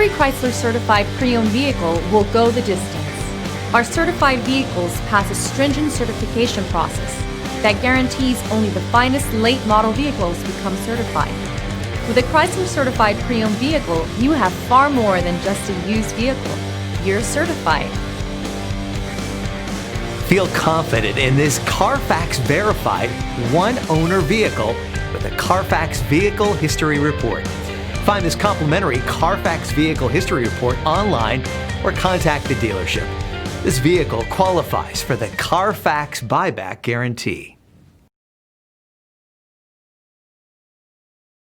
Every Chrysler certified pre-owned vehicle will go the distance. Our certified vehicles pass a stringent certification process that guarantees only the finest late model vehicles become certified. With a Chrysler certified pre-owned vehicle, you have far more than just a used vehicle. You're certified. Feel confident in this Carfax verified one-owner vehicle with a Carfax Vehicle History Report. Find this complimentary Carfax Vehicle History Report online or contact the dealership. This vehicle qualifies for the Carfax Buyback Guarantee.